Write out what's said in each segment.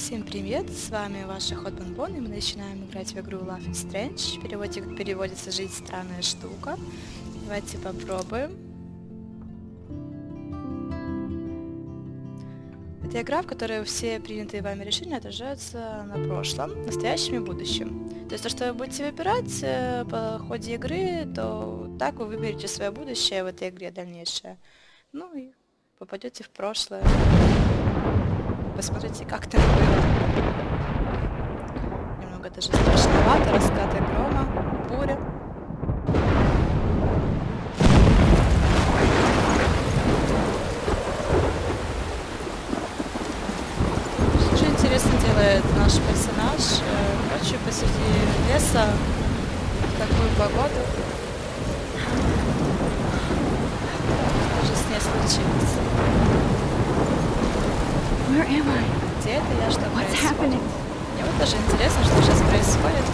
Всем привет, с вами ваших и мы начинаем играть в игру Life is Strange. Переводится «Жизнь странная штука». Давайте попробуем. Это игра, в которой все принятые вами решения отражаются на прошлом, настоящем и будущем. То есть то, что вы будете выбирать по ходе игры, то так вы выберете свое будущее в этой игре дальнейшее. Ну и попадете в прошлое. Посмотрите, как там было. Немного даже страшновато, раскаты грома, буря. Что же интересно делает наш персонаж ночью посреди леса в такую погоду? Что же с ней случилось? Where am I? Где это я? Что What's происходит? happening? Мне вот даже интересно, что сейчас происходит.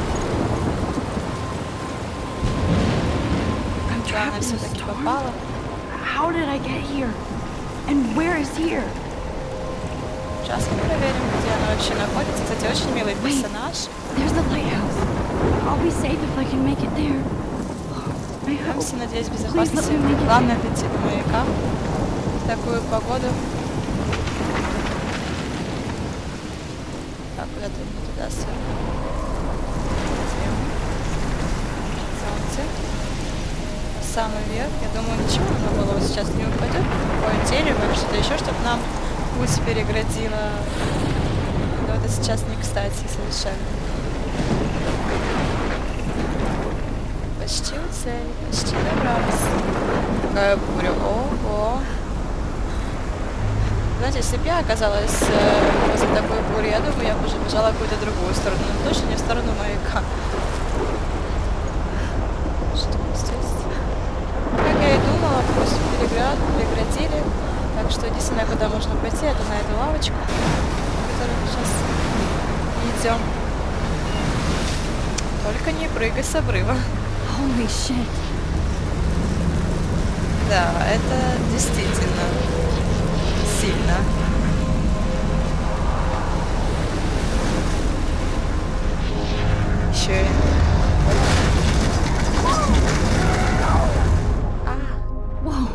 I'm Да, trapped она in a все-таки storm? попала. How did I get here? And where is here? Сейчас мы проверим, где она вообще находится. Кстати, очень милый персонаж. There's the lighthouse. I'll be safe if I can make it there. I hope. Все, надеюсь, в Please let безопасности. me make it Главное there. дойти до маяка в такую погоду. Так, куда-то не туда сверху. Солнце. Самый верх. Я думаю, ничего на голову сейчас не упадет. Какое дерево или что-то еще, чтобы нам путь переградило. Но это сейчас не кстати совершенно. Почти у цели, почти добрались. Какая буря. Ого. Знаете, если бы я оказалась возле такой бури, я думаю, я бы уже бежала в какую-то другую сторону, но точно не в сторону маяка. Что здесь? Как я и думала, пусть переградили. Так что единственное, куда можно пойти, это на эту лавочку, в которую мы сейчас идем. Только не прыгай с обрыва. Holy shit. Да, это действительно сильно. Еще и... Whoa.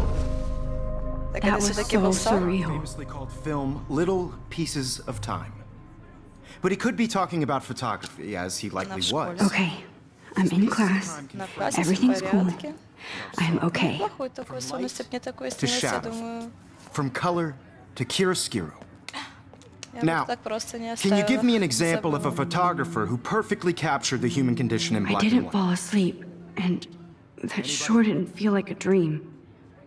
Так That это was все-таки so был сон. surreal. Famously called film Little Pieces of Time. But he could be talking about photography, as he likely was. Okay, I'm in class. На классе всё в Everything's cool. порядке. I'm okay. Плохой такой сон, если бы мне такое To снилось, я shadow, думаю, from color to chiaroscuro. я бы Now, так просто не can you give me an оставила. example of a photographer who perfectly captured the human condition in I black and didn't white? fall asleep, and that sure didn't feel like a dream.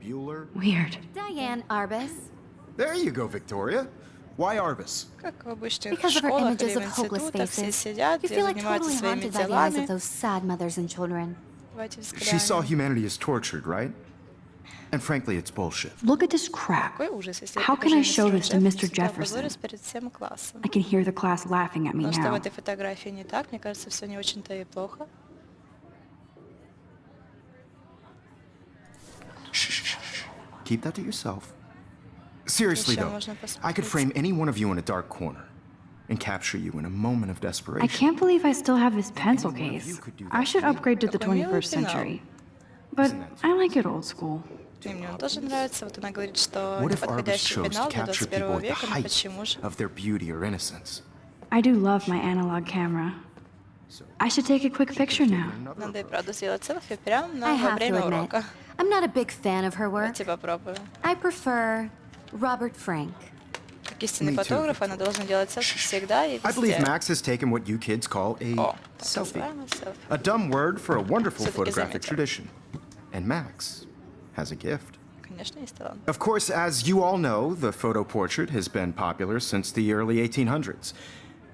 Bueller? Weird. Diane Arbus. There you go, Victoria. Why Arbus? Как в обычных Because of her школах images или в of hopeless институтах все faces, сидят, you и feel like занимаются totally своими haunted by the eyes делами. of those sad mothers and children. Давайте She saw взглянем. humanity as tortured, right? And frankly, it's bullshit. Look at this crap. Какой ужас, если я How can I покажу show this to мистеру Mr. Джефферсу, то Jefferson? опозорюсь перед всем классом. I can hear the class laughing at me Но что в now. этой фотографии не так, мне кажется, все не очень-то и плохо. Shh. Keep that to yourself. Seriously, Еще though, можно I could посмотреть. frame any one of you in a dark corner and capture you in a moment of I desperation. can't believe I still have this pencil case. I should upgrade to the Какой милый 21st пенал. century. But I like it old school. И мне он тоже нравится. Вот она говорит, что What это if Arbus подходящий chose to пенал для capture 21 people at the века, но height почему же? of their beauty or innocence? I do love my analog camera. I should take a quick picture now. Надо и правда сделать селфи прямо I во have to время admit, урока. I'm not a big fan of her work. Давайте попробуем. I prefer Robert Frank. Как истинный Me too, фотограф, она должна делать селфи всегда и I believe везде. Max has taken what you kids call a О, так selfie. называемый селфи. A dumb word for a wonderful Всё-таки photographic заметил. tradition. And Max has a gift. Конечно, есть талант. Of course, as you all know, the photo portrait has been popular since the early 1800s.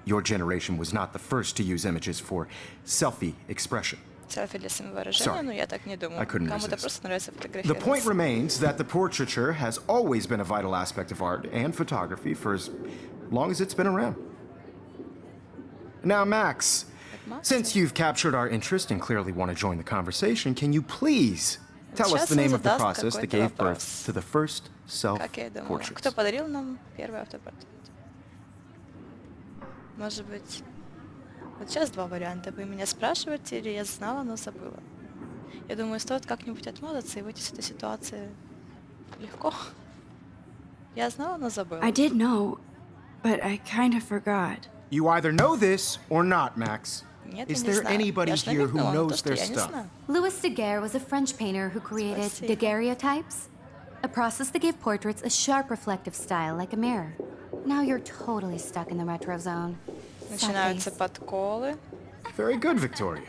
Your generation was not the first to use images for selfie expression. Селфи для самовыражения, но я так не думаю. I couldn't Кому-то resist. просто нравится The point фотографироваться. remains that the portraiture has always been a vital aspect of art and photography for as long as it's been around. Now, Max, since you've captured our interest and clearly want to join the conversation, can you please tell us Сейчас the он name of the задаст process that какой-то gave вопрос. birth to the first Как я и думала. self-portraits? Кто подарил нам первый автопортрет? Может быть... Вот сейчас два варианта. Вы меня спрашиваете, или я знала, но забыла. Я думаю, стоит как-нибудь отмазаться и выйти из этой ситуации легко. Я знала, но забыла. I did know, but I kind of forgot. You either know this or not, Max. Нет, я Is не there знаю. anybody Я ж here who намекнула на то, knows что their я не stuff? знаю. Louis Daguerre was a French painter who created Спасибо. daguerreotypes, a process that gave portraits a sharp reflective style like a mirror. Now you're totally stuck in the retro zone. Sad Начинаются face. подколы. Very good, Victoria.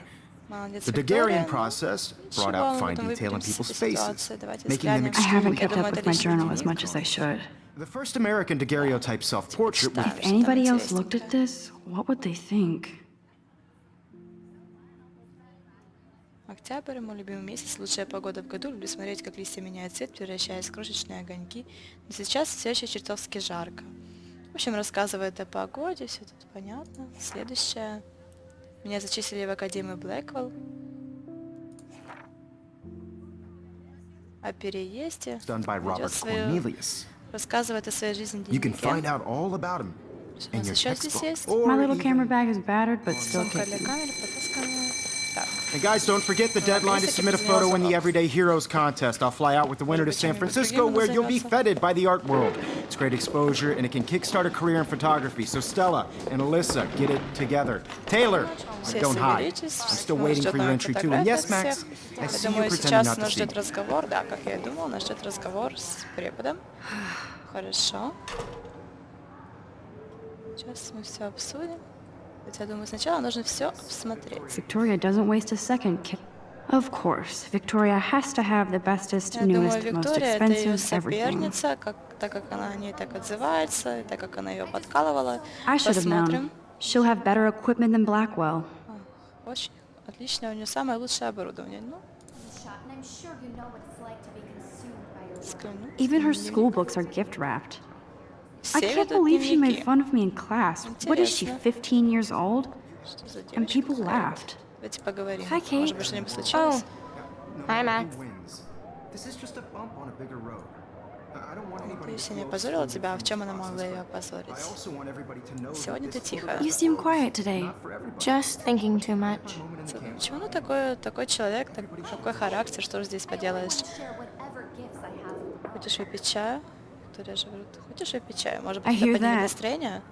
Молодец, The Виктория. Daguerrean process brought Ничего, out мы fine потом detail in выберемся из people's этой faces, ситуации. Давайте making them взглянем. I extremely haven't Я kept думаю, up это with my личный journal as дневник. much as I should. The first American daguerreotype self-portrait was... Почитаю, If что там anybody else looked интересненькое. at this, what would they think? Октябрь, мой любимый месяц, лучшая погода в году. Люблю смотреть, как листья меняют цвет, превращаясь в крошечные огоньки. Но сейчас все еще чертовски жарко. В общем, рассказывает о погоде, все тут понятно. Следующее. Меня зачислили в Академию Блэквелл. О переезде. done by Ведёт Robert свою- Cornelius. Рассказывает о своей жизни в You can find дневнике. out all about him Что у in нас your еще здесь textbook. есть? Or My little even- camera bag is battered, but still Сумка для kicking. камеры, потасканная. Так. And guys, don't forget the deadline to submit a photo in the Everyday Heroes contest. I'll fly out with the winner to San Francisco, where you'll be feted by the art world. It's great exposure, and it can kickstart a career in photography. So Stella and Alyssa, get it together. Taylor, Все don't hide. соберитесь. I'm still Нас waiting ждет for your новая entry too. And yes, фотография Max, всех. I Я see you думаю, pretending сейчас not to нас see. ждет разговор, да, как я и думал, нас ждет разговор с преподом. Хорошо. Сейчас мы все обсудим. Хотя, я думаю, сначала нужно все обсмотреть. Victoria doesn't waste a second. Of course, Victoria has to have the bestest, Я думаю, newest, most Виктория это ее expensive, everything. соперница, так как она о ней так отзывается, и так как она ее подкалывала. I should have Посмотрим. known. She'll have better equipment than Blackwell. Очень отлично, у нее самое лучшее оборудование. Ну, взгляну. Even her school books are gift wrapped. I Все can't ведут believe she made дневники. fun of me in class. What is she, Интересно. 15 years old? Что за And девочка people какая-то? laughed. Давайте поговорим. Hi, Kate. Может быть, что-нибудь случилось? Hi, Max. Wins. This is just a bump on a bigger road. I don't want anybody Надеюсь, to я не feel опозорила тебя, а в excluded чем from она the могла ее process. I опозорить? also want everybody to know that Сегодня ты this тихая. You seem quiet today. not for everybody. Just thinking too much. Moment in the camera. Почему ну такой человек, такой характер, что же здесь поделаешь? Хочешь выпить чаю? Виктория же говорит, хочешь выпить чаю? Может быть, I это hear поднимет that. настроение?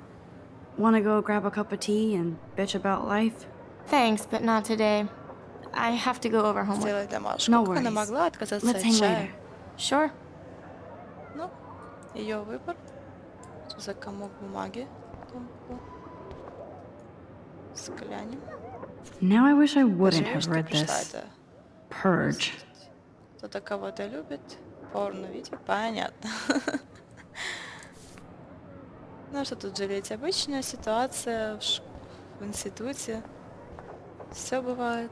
Wanna go grab a cup of tea and bitch about life? Thanks, but not today. I have to go over homework. Сделать домашку. No Как она worries. могла отказаться Let's от hang чая? later. Sure. Ну, ее выбор. Что за комок бумаги? Там был. Взглянем. Now I wish I wouldn't Пожалеешь, have что read пришла this. это? Purge. Кто-то кого-то любит. Порно-видео. Понятно. Ну а что тут жалеть? Обычная ситуация в институте. Все бывает.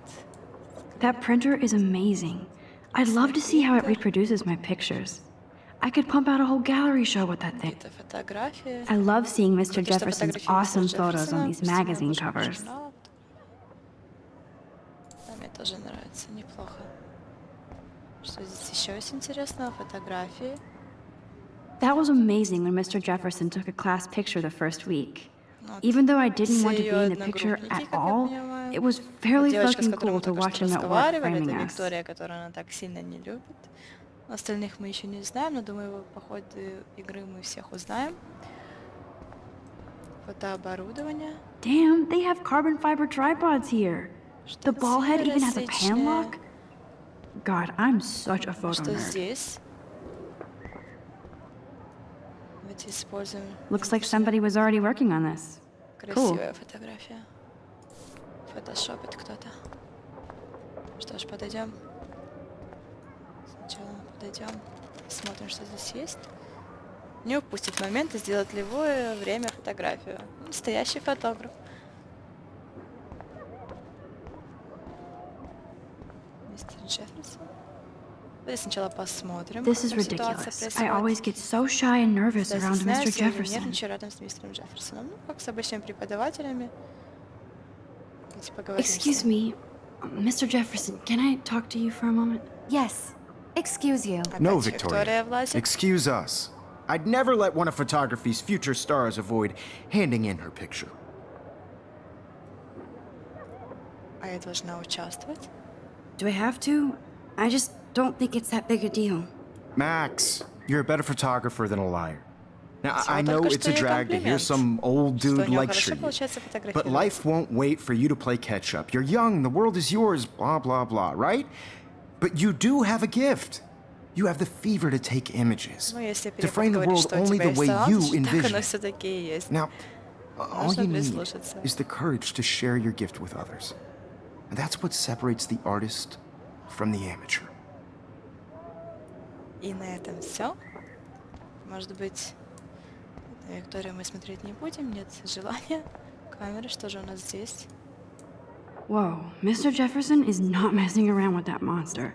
That printer is amazing. I'd love to see how it reproduces my pictures. I could pump out a whole gallery show with that thing. Какие-то фотографии. I love seeing Mr. Только что Jefferson's фотографии awesome мистера photos on Джефферсона, these пусть она magazine обложка covers. журнала. Да, мне тоже нравится, неплохо. Что здесь еще есть интересного? Фотографии. That was amazing when Mr. Jefferson took a class picture the first week. Вот. Even though I didn't Все want to be ее in the picture одногруппники, at как я all, понимаю. it was Вот fairly девочка, с fucking которой cool мы to только watch что him at work разговаривали, это framing us. Виктория, которую она так сильно не любит. Остальных мы еще не знаем, но думаю, по ходу игры мы всех узнаем. Фотооборудование. Damn, they have carbon fiber tripods here. The ball head even has a pan различные. lock. God, I'm such a А photo что nerd. здесь? Давайте используем. Looks like somebody was already working on this. Красивая фотография. Фотошопит кто-то. Что ж, подойдем. Сначала подойдем. Смотрим, что здесь есть. Не упустить момент и сделать в любое время фотографию. Настоящий фотограф. Мистер Джефферсон. Давайте сначала посмотрим. This is как ситуация ridiculous. I происходит. always get so shy and nervous Я around Mr. стесняюсь или Jefferson. нервничаю рядом с мистером Джефферсоном. Ну, как с обычными преподавателями. Давайте поговорим с Excuse ним. me, Mr. Jefferson, can I talk to you for a moment? Yes. Excuse you. No, Опять Виктория Victoria. влазит. Excuse us. I'd never let one of photography's future stars avoid handing in her picture. А я должна участвовать? Do I have to? I just don't think it's that big a deal. Max, you're a better photographer than a liar. Now, Всего I know только it's что a ей drag to hear комплимент, some old что у dude нее lecture хорошо you. получается But фотографировать. life won't wait for you to play catch up. You're young, the world is yours, blah, blah, blah, right? But you do have a gift. You have the fever to take images, Ну, если to перевод frame the говорит, world что у only тебя the есть way талант, you значит, так оно envision it. все-таки и есть. Now, all Нужно you need прислушаться. is the courage to share your gift with others. And that's what separates the artist from the amateur. И на этом все. Может быть, на Викторию мы смотреть не будем, нет желания. Камеры, что же у нас здесь? Whoa, Mr. Jefferson is not messing around with that monster.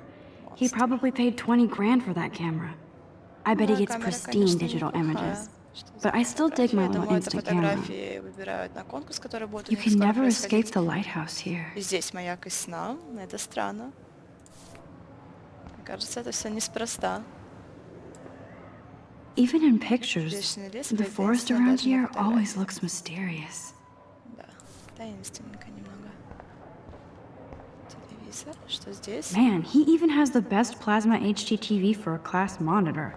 He probably paid 20 grand for that camera. I bet he Да, gets камера, pristine конечно, digital неплохая. images. Что за But I still dig фотографии? my Я little думаю, это instant camera. фотографии выбирают на конкурс, который будет у You них can скоро never escape происходить. the lighthouse here. И здесь маяк из сна. Это странно. Мне кажется, это все неспроста. Even in pictures, Вечный лес the выглядит forest таинственно around даже на here фотографии. always looks mysterious. Да, таинственненько немного. Телевизор, что здесь? Man, he even has the best plasma HDTV for a class monitor.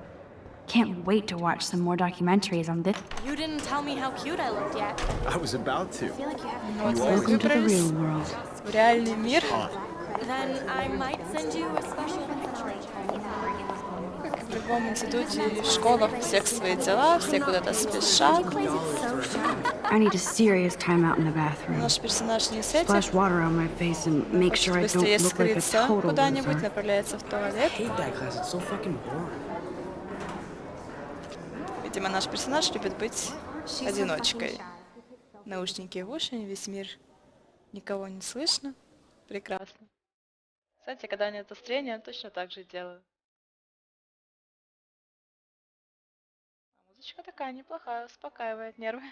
Can't wait to watch some more documentaries on this. You didn't tell me how cute I looked yet. I was about to. Вот мы Welcome to the real выбрались world. в реальный мир. Then I might send you a special message. Как и в любом институте или в школах, у всех свои дела, все куда-то спешат. I need a serious time out in the bathroom. Наш персонаж не с этим. Splash water on my face and make Хочет sure I быстрее don't look like a скрыться total куда-нибудь, loser. направляется в туалет. Hate that class. It's so fucking boring. Видимо, наш персонаж любит быть одиночкой. Наушники в уши, весь мир, никого не слышно. Прекрасно. Кстати, когда нет настроения, точно так же делаю. А музычка такая неплохая, успокаивает нервы.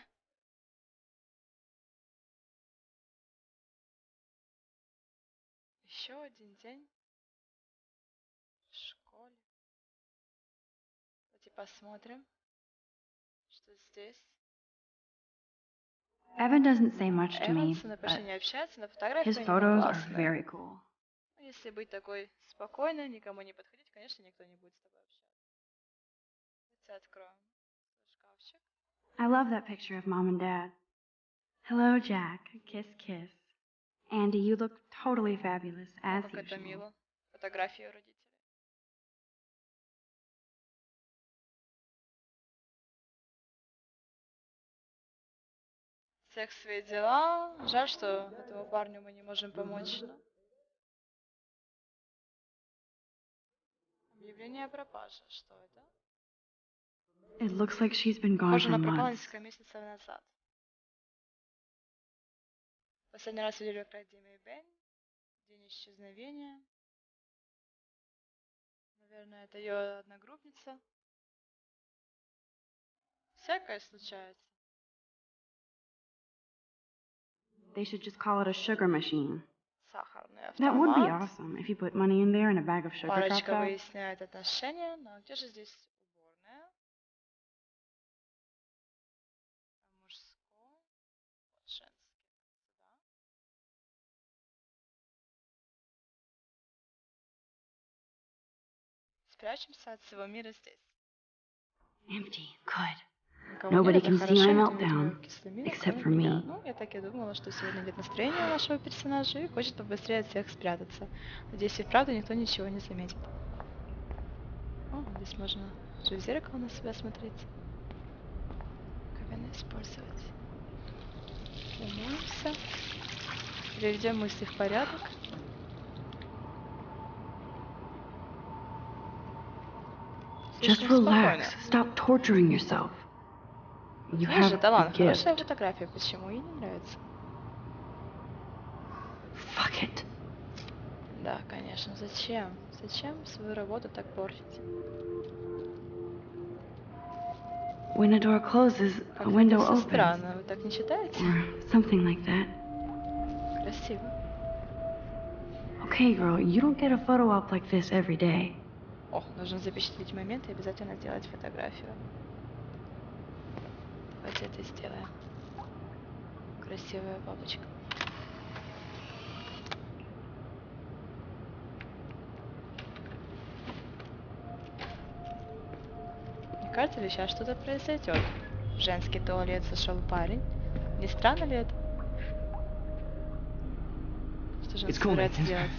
Еще один день в школе. Давайте посмотрим, что здесь. Evan doesn't say much to me, Эванс but почти не общается, но фотографии his у него photos are классные. very cool. Ну, если быть такой спокойной, никому не подходить, конечно, никто не будет с тобой общаться. Давайте откроем шкафчик. I love that picture of Mom and Dad. Hello, Jack. Kiss, kiss. Andy, you look totally fabulous, as Как это usual. мило. Фотографии у родителей. Всех свои дела. Жаль, что этому парню мы не можем помочь. Но... Объявление о пропаже. Что это? It looks like she's been gone Похоже, for она пропала months. несколько месяцев назад. Последний раз видели в Академии Бен. День исчезновения. Наверное, это ее одногруппница. Всякое случается. They should just call it a sugar machine. Сахарный That would be автомат. awesome if you put money in there and a bag of sugar drops Парочка out. выясняет отношения. Но где же здесь уборная? Мужское. Вот женское. Сюда. Спрячемся от всего мира здесь. Empty. Good. Никого Nobody нет, это can see хорошо, my никто не meltdown, видит кисломина, except кроме for меня. me. Ну, я так и думала, что сегодня нет настроения у нашего персонажа и хочет побыстрее от всех спрятаться. Надеюсь, и вправду никто ничего не заметит. О, здесь можно же в зеркало на себя смотреть. Как она использовать? Умоемся. Приведем мысли в порядок. Just Слишком спокойно. relax. Stop torturing yourself. You Знаешь have же, a талант, хорошая gift. фотография. Почему ей не нравится? Fuck it. Да, конечно. Зачем? Зачем свою работу так портить? When a door closes, a Как-то window это все opens. странно. Вы так не считаете? Or something like that. Красиво. Okay, girl, you don't get a photo op like this every day. О, нужно запечатлеть момент и обязательно сделать фотографию. Давайте это сделаем. Красивая бабочка. кажется ли, сейчас что-то произойдет? В женский туалет зашел парень. Не странно ли это? Что же он собирается делать?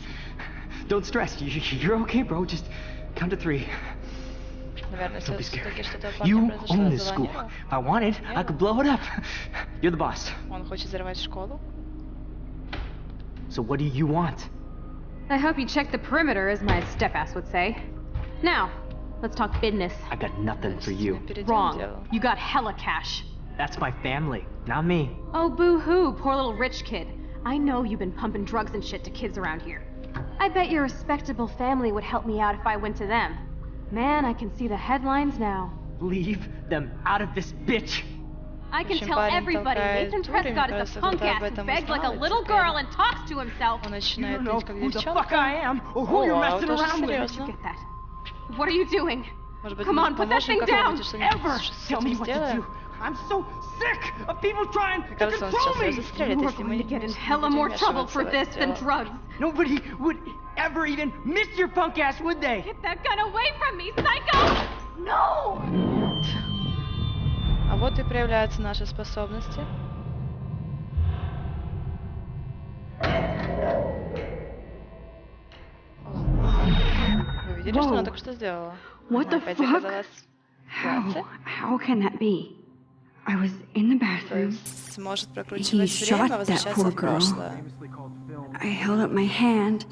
Don't stress. You're okay, bro. Just count to 3. Наверное, Don't be все-таки scared. что-то You произошло. own this school. Запланировал. If I wanted, I could blow it up. You're the boss. Он хочет взорвать школу. So what do you want? I hope you checked the perimeter, as my step-ass would say. Now, let's talk business. I got nothing for you. Wrong. You got hella cash. That's my family, not me. Oh, boo-hoo, poor little rich kid. I know you've been pumping drugs and shit to kids around here. I bet your respectable family would help me out if I went to them. Man, I can see the headlines now. Leave them out of this bitch. I can tell everybody Nathan Prescott is a punk ass who begs like a little girl and talks to himself. Он You начинает don't know петь как who the девчонка. fuck I am or who you're О, messing это around with. серьезно. Get that. What are you doing? Может быть, Come мы on, put that поможем thing down. как-нибудь, что-нибудь Ever с tell me этим what to сделаем? do. I'm so sick of people trying to Кажется, он control сейчас ее me. застрелит, You are если мы going не to get in будем hella more trouble вмешиваться for в this это than дело. drugs. Nobody would ever even miss your punk ass, would they? Get that gun away from me, psycho! No! А вот и проявляются наши способности. Вы видели, что она только что сделала? What Она the опять fuck? оказалась в классе. How can that be? I was in the То bathroom. есть сможет He прокручивать shot время, that возвращаться poor в girl. прошлое. I held up my hand,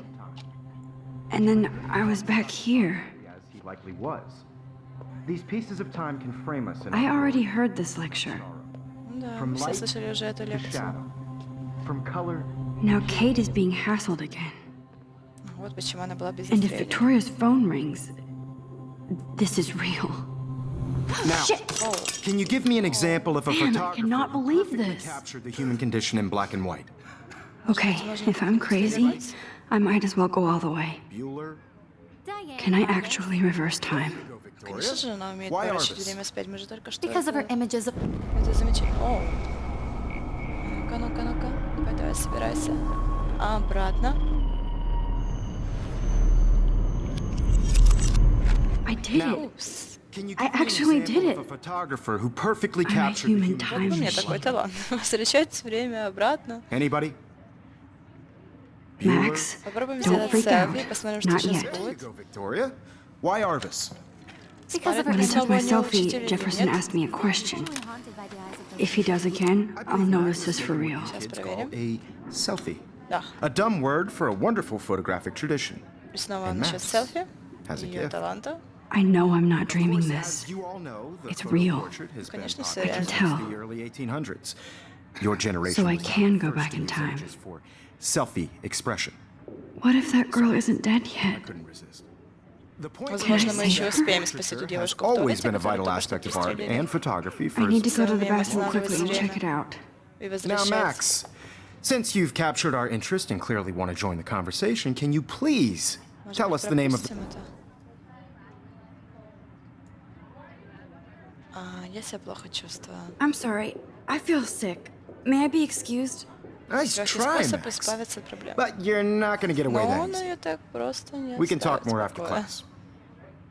and then I was back here. As he likely was. These pieces of time can frame us in I our already world. heard this lecture. Да, From все light слышали уже эту to лекцию. shadow. From color. Now Kate is being hassled again. Вот почему она была без And if настроения. Victoria's phone rings, this is real. Now, Shit! can you give me an example of a Man, I photographer cannot who believe perfectly this. captured the human condition in black and white? Okay, if I'm crazy, I might as well go all the way. Bueller? Can I actually reverse time? Go, Victoria. Конечно же, она умеет Why поворачивать Arvis? время вспять. Мы же только что Because of her это images of замечали. О! Ну-ка, ну-ка, ну-ка. Давай, давай, собирайся. Обратно. I did it. Упс. Can you I give me an actually example did of it. a photographer who perfectly I'm a captured the human human time Вот у меня machine. такой талант. Возвращать время обратно. Anybody? Max, Попробуем don't сделать freak out. селфи, посмотрим, что Not сейчас yet. There you будет. go, Victoria. Why Arvis? because of her When I Снова took my не selfie, учитель или Jefferson нет? asked me a question. haunted by the eyes of If he does again, I'll know this is for real. Сейчас Kids проверим. call a selfie. Да. A dumb word for a wonderful photographic tradition. И снова And насчет Max селфи. has a Ее gift. таланта. I know I'm not Of dreaming course, this. as you all know, the It's photo real. portrait has been Конечно, popular всё реально. since tell. the early 1800s. Your generation So I was the can go first back to in use time. images for selfie expression. What if that girl isn't dead yet? Couldn't resist. The point Возможно, мы мы еще еще is that успеем portraiture спасти эту has девушку в always туалете, been a которую vital только что aspect of art пристрелили. and photography for I need to go to the Самим bathroom quickly and останавливать check it out. И Now, возвращать. Max, since you've captured our interest and clearly want to join the conversation, can you please Может tell быть, us the name of the... пропустим это? Я себя плохо чувствую. I'm sorry. I feel sick. May I be excused? Nice Легкий try, способ Max. избавиться от проблем. But you're not going to get away Но that он easy. ее так просто не We can talk оставит more в after покое. class.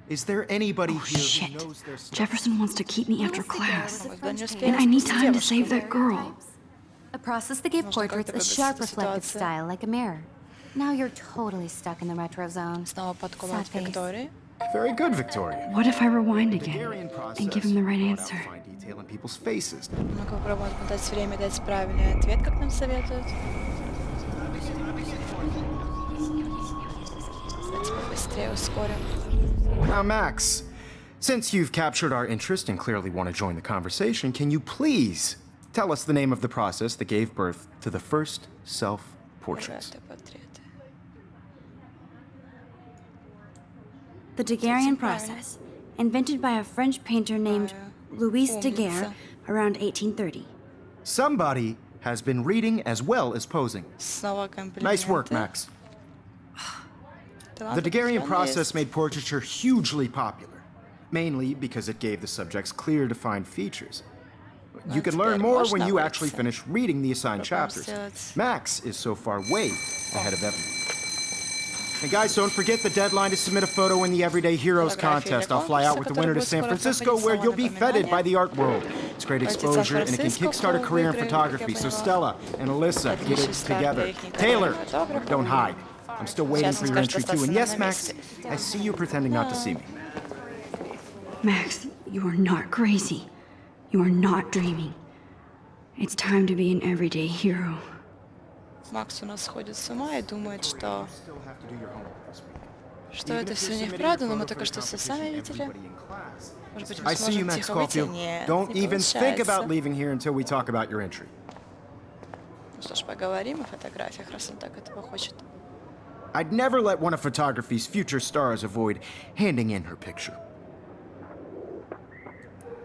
Is there anybody Oh, here shit. who knows their stuff? Jefferson wants to keep me after class. Когда не And успеем I need спасти time to девушку. save that girl. A process that gave Можно portraits как-то a выбраться sharp из этой reflective ситуации. style like a mirror. Now you're totally stuck in the retro zone. Снова подколоть Sad face. Виктории. Very good, Victoria. What if I rewind The again Hungarian process and give him the right brought out answer? fine detail in people's faces. Ну-ка попробуем отмотать время, дать правильный ответ, как нам советуют. Давайте побыстрее ускорим. Now, Max, since you've captured our interest and clearly want to join the conversation, can you please tell us the name of the process that gave birth to the first self-portraits? Пожалуйста, портреты. The Daguerrean process, invented by a French painter named Louis Daguerre around 1830. Somebody has been reading as well as posing. Снова комплименты. Nice work, Max. Талант The Daguerrean определенно process есть. made portraiture hugely popular, mainly because it gave the subjects clear, defined features. You can learn more when you actually finish reading the assigned chapters. Max is so far way ahead of everyone. And guys, don't forget the deadline to submit a photo in the Everyday Heroes contest. I'll fly out with the winner to San Francisco, where you'll be feted by the art world. It's great exposure, and it can kickstart a career in photography. So Stella and Alyssa, get it together. Taylor, don't hide. I'm still waiting for your entry too. And yes, Max, I see you pretending not to see me. Max, you are not crazy. You are not dreaming. It's time to be an everyday hero. Макс у нас сходит с ума и думает, что это все неправда, но мы только что все сами видели. Может быть, мы I see you, сможем Max тихо выйти? Caulfield. Нет, Don't не even think about получается. leaving here until we talk about your entry. Ну что ж, поговорим о фотографиях, раз он так этого хочет. I'd never let one of photography's future stars avoid handing in her picture.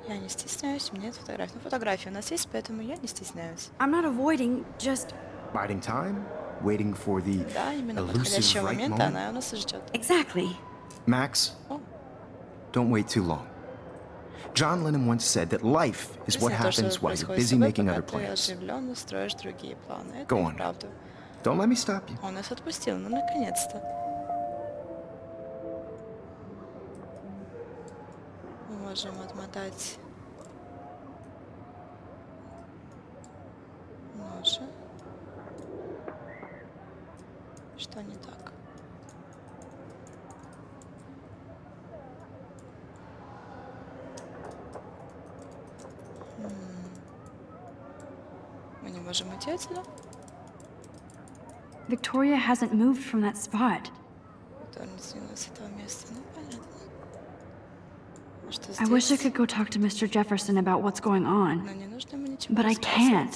Я не стесняюсь, у меня нет фотографий. Ну, фотографии у нас есть, поэтому я не стесняюсь. I'm not avoiding, just... Biding time, waiting for the Да, именно elusive подходящего right момента moment. она у нас и ждет. Exactly. Max, О, don't wait too long. John Lennon once said that life is what жизнь то, что happens while you're происходит с busy тобой, making пока other ты plans. оживленно строишь другие планы. Это Go on. правда. Don't let me stop you. Он нас отпустил, ну наконец-то. Мы можем отмотать. Ну же. Что не так? Мы не можем уйти отсюда? Victoria hasn't moved from that spot. Кто не сдвинулся с этого места? Ну, понятно. А что I wish I здесь? could go talk to Mr. Jefferson about what's going on, Но не нужно ему ничего but I рассказывать. can't.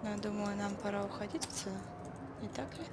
Но я думаю, нам пора уходить отсюда. Не так ли?